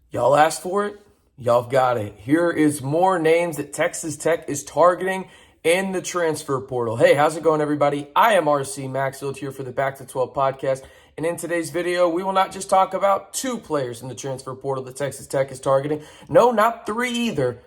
Y'all asked for it. Y'all got it. Here is more names that Texas Tech is targeting in the transfer portal. Hey, how's it going, everybody? I am RC Maxfield here for the Back to 12 podcast. And in today's video, we will not just talk about two players in the transfer portal that Texas Tech is targeting. No, not three either.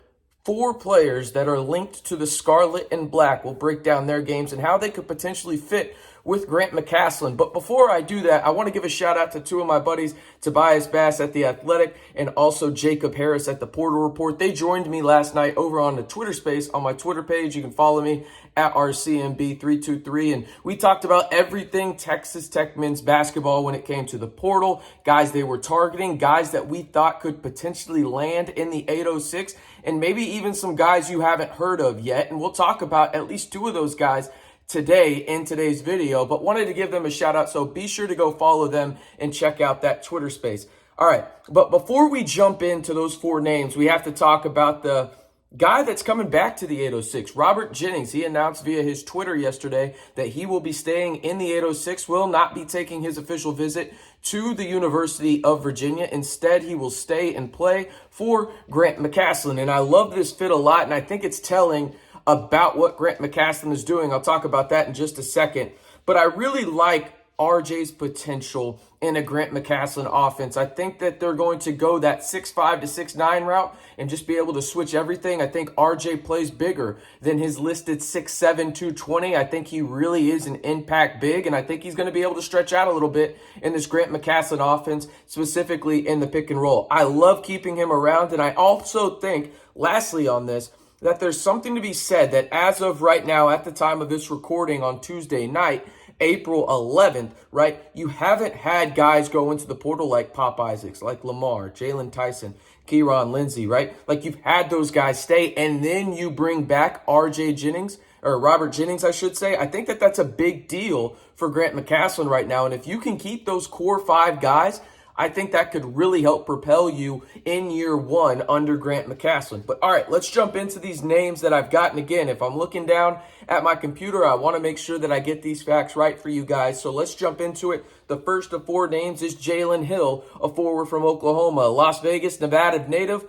Four players that are linked to the Scarlet and Black. We'll break down their games and how they could potentially fit with Grant McCasland. But before I do that, I want to give a shout out to two of my buddies, Tobias Bass at The Athletic and also Jacob Harris at The Portal Report. They joined me last night over on the Twitter space on my Twitter page. You can follow me at RCMB323. And we talked about everything Texas Tech men's basketball when it came to the portal, guys they were targeting, guys that we thought could potentially land in the 806, and maybe even some guys you haven't heard of yet. And we'll talk about at least two of those guys today in today's video, but wanted to give them a shout out. So be sure to go follow them and check out that Twitter space. All right. But before we jump into those four names, we have to talk about the guy that's coming back to the 806, Robert Jennings. He announced via his Twitter yesterday that he will be staying in the 806, will not be taking his official visit to the University of Virginia. Instead, he will stay and play for Grant McCasland. And I love this fit a lot, and I think it's telling about what Grant McCasland is doing. I'll talk about that in just a second. But I really like RJ's potential in a Grant McCasland offense. I think that they're going to go that 6'5" to 6'9" route and just be able to switch everything. I think RJ plays bigger than his listed 6'7", 220. I think he really is an impact big, and I think he's going to be able to stretch out a little bit in this Grant McCasland offense, specifically in the pick and roll. I love keeping him around, and I also think, lastly on this, that there's something to be said that as of right now, at the time of this recording on Tuesday night, April 11th, right, you haven't had guys go into the portal like Pop Isaacs, like Lamar, Jalen Tyson, Kieran Lindsey, right? Like you've had those guys stay, and then you bring back RJ Jennings, or Robert Jennings, I should say. I think that that's a big deal for Grant McCasland right now. And if you can keep those core five guys, I think that could really help propel you in year one under Grant McCasland. But all right, let's jump into these names that I've gotten. Again, if I'm looking down at my computer, I want to make sure that I get these facts right for you guys. So let's jump into it. The first of four names is Jalen Hill, a forward from Oklahoma, Las Vegas, Nevada native.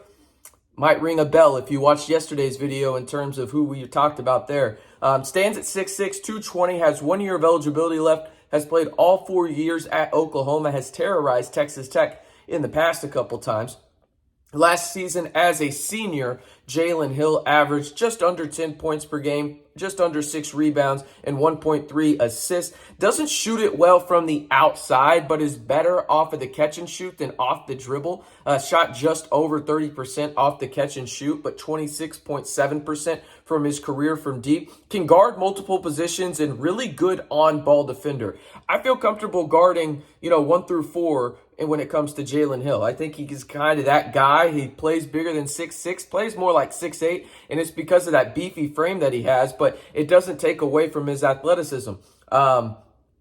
Might ring a bell if you watched yesterday's video in terms of who we talked about there. Stands at 6'6", 220, has 1 year of eligibility left, has played all 4 years at Oklahoma, has terrorized Texas Tech in the past a couple times. Last season as a senior, Jalen Hill averaged just under 10 points per game, just under 6 rebounds, and 1.3 assists. Doesn't shoot it well from the outside, but is better off of the catch and shoot than off the dribble. Shot just over 30% off the catch and shoot, but 26.7% from his career from deep. Can guard multiple positions and really good on-ball defender. I feel comfortable guarding, 1 through 4 and when it comes to Jalen Hill. I think he's kind of that guy. He plays bigger than 6'6", plays more like 6'8", and it's because of that beefy frame that he has, but it doesn't take away from his athleticism.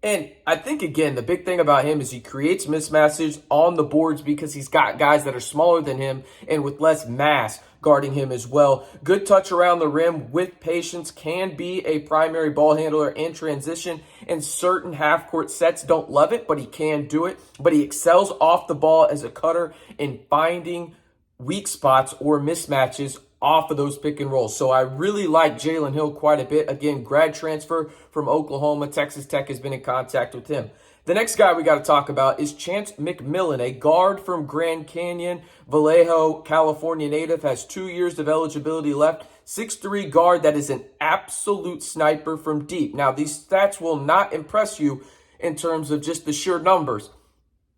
And I think, again, the big thing about him is he creates mismatches on the boards because he's got guys that are smaller than him and with less mass guarding him as well. Good touch around the rim with patience, can be a primary ball handler in transition. In certain half-court sets, don't love it, but he can do it. But he excels off the ball as a cutter in finding weak spots or mismatches off of those pick and rolls. So I really like Jalen Hill quite a bit. Again, grad transfer from Oklahoma. Texas Tech has been in contact with him. The next guy we got to talk about is Chance McMillian, a guard from Grand Canyon, Vallejo, California native, has 2 years of eligibility left. 6'3" guard that is an absolute sniper from deep. Now, these stats will not impress you in terms of just the sheer numbers.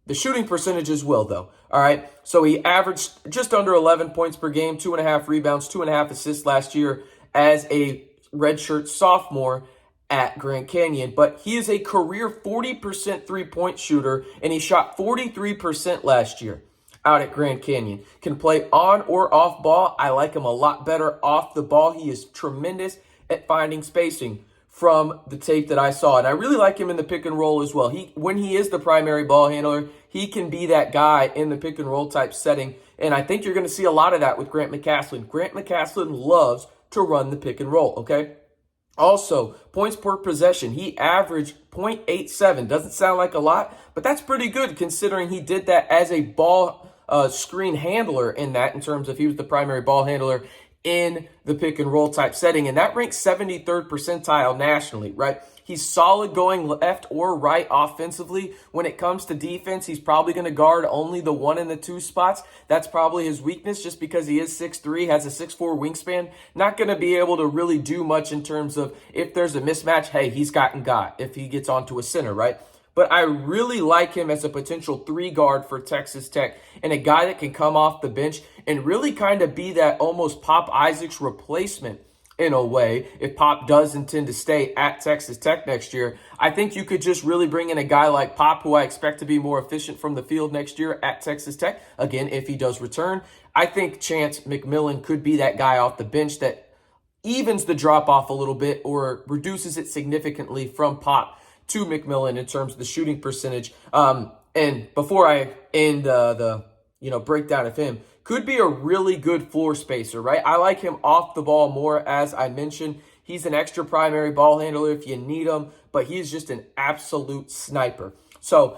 The shooting percentages will, though. All right. So he averaged just under 11 points per game, 2.5 rebounds, 2.5 assists last year as a redshirt sophomore at Grand Canyon. But he is a career 40% three-point shooter, and he shot 43% last year out at Grand Canyon. Can play on or off ball. I like him a lot better off the ball. He is tremendous at finding spacing from the tape that I saw. And I really like him in the pick and roll as well. When he is the primary ball handler, he can be that guy in the pick and roll type setting. And I think you're going to see a lot of that with Grant McCasland. Grant McCasland loves to run the pick and roll, okay? Also, points per possession. He averaged 0.87. Doesn't sound like a lot, but that's pretty good considering he did that as a ball screen handler in that, in terms of he was the primary ball handler in the pick and roll type setting. And that ranks 73rd percentile nationally, right? He's solid going left or right offensively. When it comes to defense, he's probably going to guard only the 1 and the 2 spots. That's probably his weakness, just because he is 6'3", has a 6'4" wingspan. Not going to be able to really do much in terms of, if there's a mismatch, hey, he's gotten got if he gets onto a center, right? But I really like him as a potential 3 guard for Texas Tech, and a guy that can come off the bench and really kind of be that almost Pop Isaac's replacement in a way, if Pop does intend to stay at Texas Tech next year. I think you could just really bring in a guy like Pop, who I expect to be more efficient from the field next year at Texas Tech. Again, if he does return, I think Chance McMillian could be that guy off the bench that evens the drop-off a little bit or reduces it significantly from Pop to McMillan in terms of the shooting percentage. And before I end the breakdown of him, could be a really good floor spacer, right? I like him off the ball more, as I mentioned. He's an extra primary ball handler if you need him, but he's just an absolute sniper. So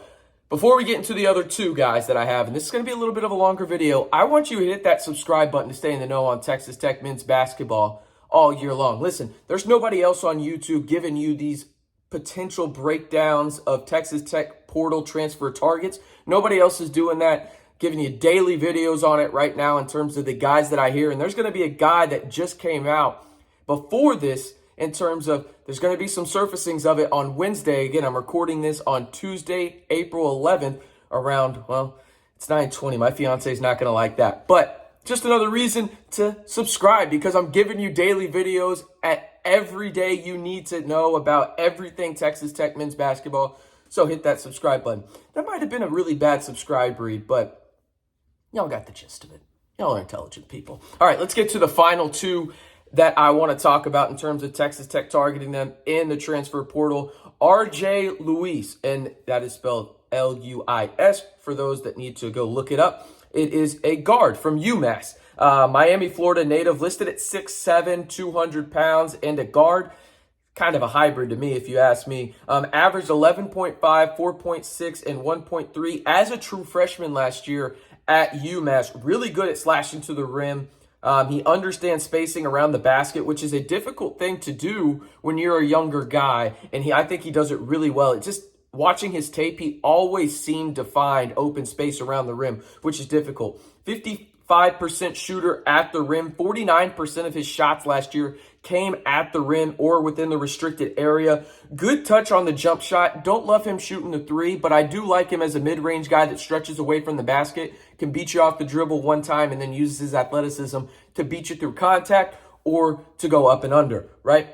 before we get into the other 2 guys that I have, and this is going to be a little bit of a longer video, I want you to hit that subscribe button to stay in the know on Texas Tech men's basketball all year long. Listen, there's nobody else on YouTube giving you these potential breakdowns of Texas Tech portal transfer targets. Nobody else is doing that, giving you daily videos on it right now in terms of the guys that I hear. And there's going to be a guy that just came out before this in terms of, there's going to be some surfacings of it on Wednesday. Again, I'm recording this on Tuesday, April 11th around, well, it's 9:20. My fiance is not going to like that. But just another reason to subscribe, because I'm giving you daily videos at every day you need to know about everything Texas Tech men's basketball. So hit that subscribe button. That might have been a really bad subscribe read, but y'all got the gist of it. Y'all are intelligent people. All right, let's get to the final 2 that I want to talk about in terms of Texas Tech targeting them in the transfer portal. RJ Luis, and that is spelled Luis for those that need to go look it up. It is a guard from UMass. Miami, Florida native, listed at 6'7", 200 pounds, and a guard. Kind of a hybrid to me, if you ask me. Averaged 11.5, 4.6, and 1.3 as a true freshman last year at UMass. Really good at slashing to the rim. He understands spacing around the basket, which is a difficult thing to do when you're a younger guy. And I think he does it really well. It just, watching his tape, he always seemed to find open space around the rim, which is difficult. 55% shooter at the rim. 49% of his shots last year came at the rim or within the restricted area. Good touch on the jump shot. Don't love him shooting the 3, but I do like him as a mid-range guy that stretches away from the basket, can beat you off the dribble one time, and then uses his athleticism to beat you through contact or to go up and under, right?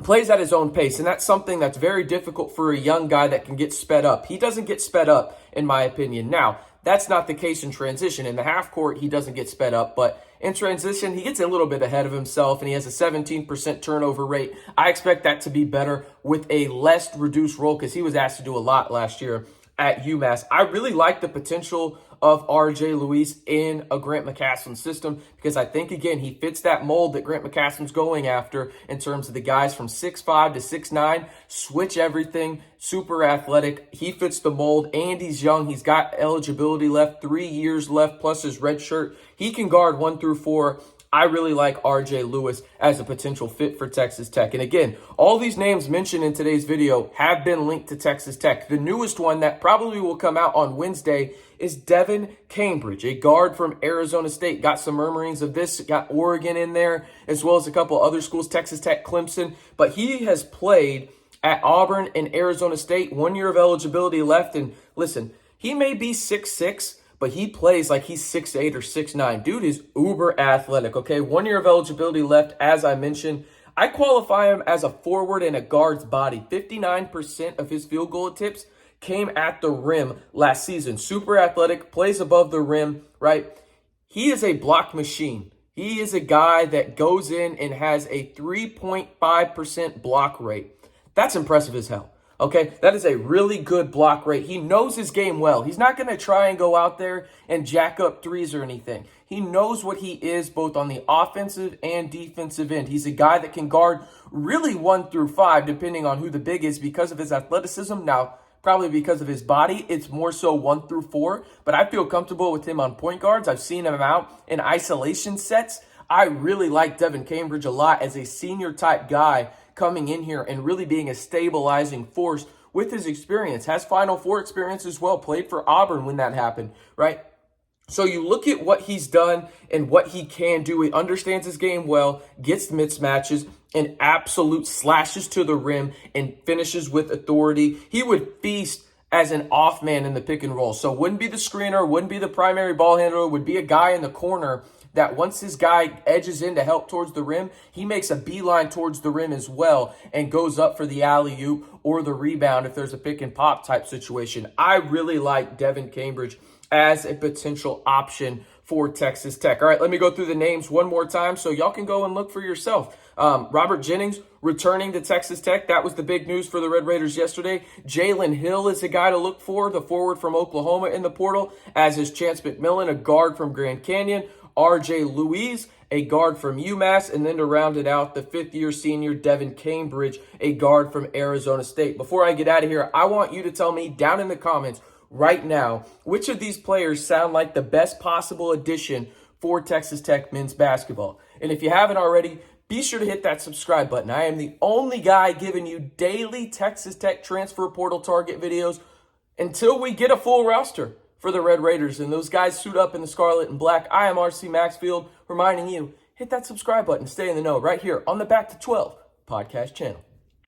Plays at his own pace, and that's something that's very difficult for a young guy that can get sped up. He doesn't get sped up, in my opinion. Now, that's not the case in transition. In the half court, he doesn't get sped up, but in transition, he gets a little bit ahead of himself, and he has a 17% turnover rate. I expect that to be better with a less reduced role, because he was asked to do a lot last year at UMass. I really like the potential of RJ Luis in a Grant McCasland system, because I think, again, he fits that mold that Grant McCasland's going after in terms of the guys from 6'5" to 6'9", switch everything, super athletic. He fits the mold, and he's young. He's got eligibility left, 3 years left, plus his red shirt. He can guard 1 through 4. I really like RJ Luis as a potential fit for Texas Tech. And again, all these names mentioned in today's video have been linked to Texas Tech. The newest one that probably will come out on Wednesday is Devin Cambridge, a guard from Arizona State. Got some murmurings of this, got Oregon in there, as well as a couple other schools, Texas Tech, Clemson. But he has played at Auburn and Arizona State. 1 year of eligibility left. And listen, he may be 6'6", but he plays like he's 6'8" or 6'9". Dude is uber athletic, okay? 1 year of eligibility left, as I mentioned. I qualify him as a forward in a guard's body. 59% of his field goal attempts came at the rim last season. Super athletic, plays above the rim, right? He is a block machine. He is a guy that goes in and has a 3.5% block rate. That's impressive as hell. Okay, that is a really good block rate. He knows his game well. He's not going to try and go out there and jack up threes or anything. He knows what he is both on the offensive and defensive end. He's a guy that can guard really 1 through 5, depending on who the big is, because of his athleticism. Now, probably because of his body. It's more so 1 through 4, but I feel comfortable with him on point guards. I've seen him out in isolation sets. I really like Devin Cambridge a lot as a senior type guy coming in here and really being a stabilizing force with his experience. Has Final Four experience as well. Played for Auburn when that happened, right? So you look at what he's done and what he can do. He understands his game well, gets mismatches, and absolute slashes to the rim and finishes with authority. He would feast as an off man in the pick and roll. So wouldn't be the screener, wouldn't be the primary ball handler, would be a guy in the corner that once his guy edges in to help towards the rim, he makes a beeline towards the rim as well and goes up for the alley-oop or the rebound if there's a pick and pop type situation. I really like Devin Cambridge as a potential option for Texas Tech. All right, let me go through the names one more time so y'all can go and look for yourself. Robert Jennings returning to Texas Tech. That was the big news for the Red Raiders yesterday. Jalen Hill is a guy to look for, the forward from Oklahoma in the portal, as is Chance McMillian, a guard from Grand Canyon. R.J. Louise, a guard from UMass, and then to round it out, the fifth-year senior Devin Cambridge, a guard from Arizona State. Before I get out of here, I want you to tell me down in the comments right now, which of these players sound like the best possible addition for Texas Tech men's basketball? And if you haven't already, be sure to hit that subscribe button. I am the only guy giving you daily Texas Tech transfer portal target videos until we get a full roster for the Red Raiders and those guys suit up in the scarlet and black. I am RC Maxfield reminding you, hit that subscribe button, stay in the know right here on the Back to 12 podcast channel.